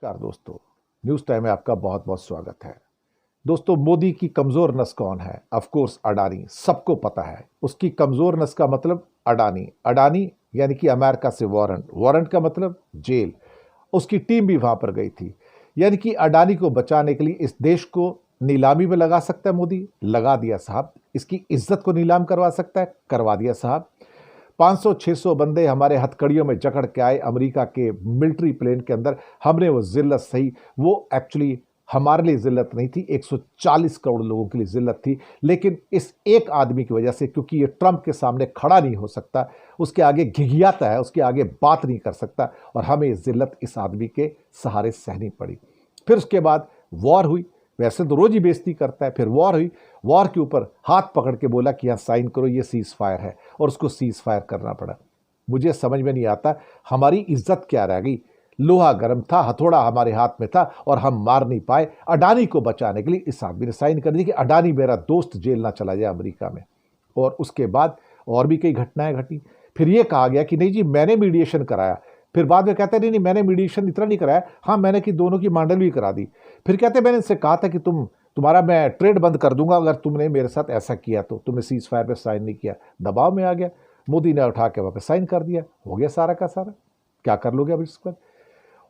नमस्कार दोस्तों, news time में आपका बहुत बहुत स्वागत है। दोस्तों, मोदी की कमज़ोर नस कौन है? ऑफ कोर्स अडानी, सबको पता है। उसकी कमज़ोर नस का मतलब अडानी, अडानी यानी कि अमेरिका से वारंट, वारंट का मतलब जेल। उसकी टीम भी वहां पर गई थी। यानी कि अडानी को बचाने के लिए इस देश को नीलामी में लगा सकता है मोदी, लगा दिया साहब। इसकी इज्जत को नीलाम करवा सकता है, करवा दिया साहब। 500-600 बंदे हमारे हथकड़ियों में जकड़ के आए अमेरिका के मिलिट्री प्लेन के अंदर। हमने वो जिल्लत सही, वो एक्चुअली हमारे लिए जिल्लत नहीं थी, 140 करोड़ लोगों के लिए जिल्लत थी। लेकिन इस एक आदमी की वजह से, क्योंकि ये ट्रंप के सामने खड़ा नहीं हो सकता, उसके आगे घिघियाता है, उसके आगे बात नहीं कर सकता, और हमें ये जिल्लत इस आदमी के सहारे सहनी पड़ी। फिर उसके बाद वॉर हुई। वैसे तो रोज ही बेइज्जती करता है। फिर वॉर हुई, वॉर के ऊपर हाथ पकड़ के बोला कि यहाँ साइन करो, ये सीज फायर है, और उसको सीज फायर करना पड़ा। मुझे समझ में नहीं आता हमारी इज्जत क्या रह गई। लोहा गर्म था, हथौड़ा हमारे हाथ में था, और हम मार नहीं पाए। अडानी को बचाने के लिए इस आदमी ने साइन कर दी कि अडानी मेरा दोस्त जेल ना चला जाए अमेरिका में। और उसके बाद और भी कई घटनाएं घटी। फिर ये कहा गया कि नहीं जी मैंने मीडिएशन कराया। फिर बाद में कहते नहीं मैंने मीडिएशन इतना नहीं कराया, हाँ मैंने कि दोनों की मांडल भी करा दी। फिर कहते मैंने इनसे कहा था कि तुम्हारा मैं ट्रेड बंद कर दूंगा अगर तुमने मेरे साथ ऐसा किया तो। तुमने सीज फायर पे साइन नहीं किया, दबाव में आ गया, मोदी ने उठा के वहां पे साइन कर दिया, हो गया सारा का सारा। क्या कर लोगे अब इस पर?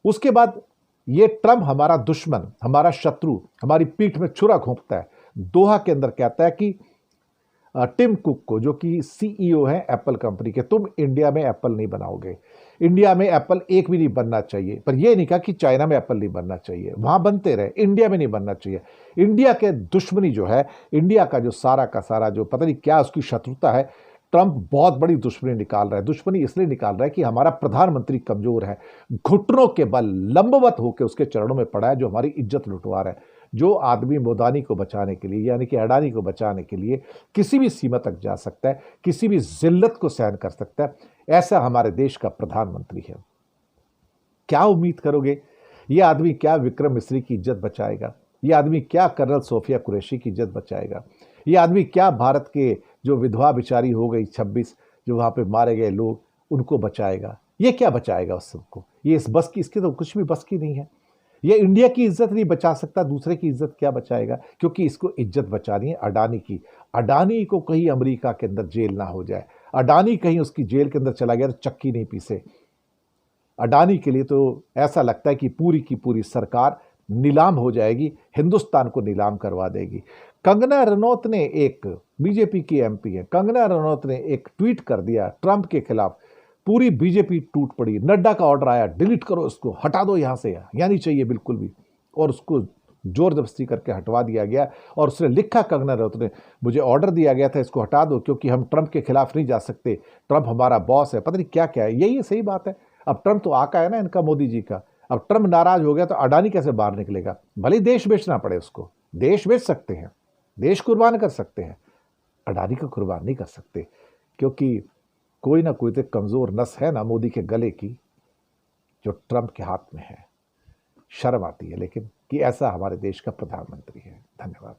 उसके बाद ये ट्रम्प हमारा दुश्मन, हमारा शत्रु, हमारी पीठ में छुरा घोंपता है। दोहा के अंदर कहता है कि टिम कुक को, जो कि सीईओ है एप्पल कंपनी के, तुम इंडिया में एप्पल नहीं बनाओगे। इंडिया में एप्पल एक भी नहीं बनना चाहिए। पर यह नहीं कहा कि चाइना में एप्पल नहीं बनना चाहिए, वहां बनते रहे, इंडिया में नहीं बनना चाहिए। इंडिया के दुश्मनी जो है, इंडिया का जो सारा का सारा जो पता नहीं क्या उसकी शत्रुता है, ट्रंप बहुत बड़ी दुश्मनी निकाल रहा है। दुश्मनी इसलिए निकाल रहा है कि हमारा प्रधानमंत्री कमजोर है, घुटनों के बल लंबवत होकर उसके चरणों में पड़ा है, जो हमारी इज्जत लुटवा रहा है। जो आदमी मोदानी को बचाने के लिए, यानी कि अडानी को बचाने के लिए किसी भी सीमा तक जा सकता है, किसी भी जिल्लत को सहन कर सकता है, ऐसा हमारे देश का प्रधानमंत्री है। क्या उम्मीद करोगे? ये आदमी क्या विक्रम मिस्री की इज्जत बचाएगा? ये आदमी क्या कर्नल सोफिया कुरैशी की इज्जत बचाएगा? ये आदमी क्या भारत के जो विधवा बिचारी हो गई 26, जो वहां पे मारे गए लोग, उनको बचाएगा? ये क्या बचाएगा उस सबको? ये इस बस की, इसकी तो कुछ भी बस की नहीं है। ये इंडिया की इज्जत नहीं बचा सकता, दूसरे की इज्जत क्या बचाएगा? क्योंकि इसको इज्जत बचानी है अडानी की। अडानी को कहीं अमेरिका के अंदर जेल ना हो जाए, अडानी कहीं उसकी जेल के अंदर चला गया तो चक्की नहीं पीसे। अडानी के लिए तो ऐसा लगता है कि पूरी की पूरी सरकार नीलाम हो जाएगी, हिंदुस्तान को नीलाम करवा देगी। कंगना रनौत ने, एक बीजेपी की एमपी है, कंगना रनौत ने एक ट्वीट कर दिया ट्रंप के खिलाफ। पूरी बीजेपी टूट पड़ी। नड्डा का ऑर्डर आया, डिलीट करो इसको, हटा दो यहां से, यहाँ नहीं चाहिए बिल्कुल भी। और उसको जोर जबरदस्ती करके हटवा दिया गया। और उसने लिखा, कंगना रनौत ने, मुझे ऑर्डर दिया गया था इसको हटा दो, क्योंकि हम ट्रंप के खिलाफ नहीं जा सकते, ट्रंप हमारा बॉस है। पता नहीं क्या क्या है, यही सही बात है। अब ट्रंप तो आका है ना इनका, मोदी जी का। अब ट्रंप नाराज हो गया तो अडानी कैसे बाहर निकलेगा? भले देश बेचना पड़े उसको, देश बेच सकते हैं, देश कुर्बान कर सकते हैं, अडानी को कुर्बान नहीं कर सकते। क्योंकि कोई ना कोई तो कमजोर नस है ना मोदी के गले की, जो ट्रंप के हाथ में है। शर्म आती है लेकिन कि ऐसा हमारे देश का प्रधानमंत्री है। धन्यवाद।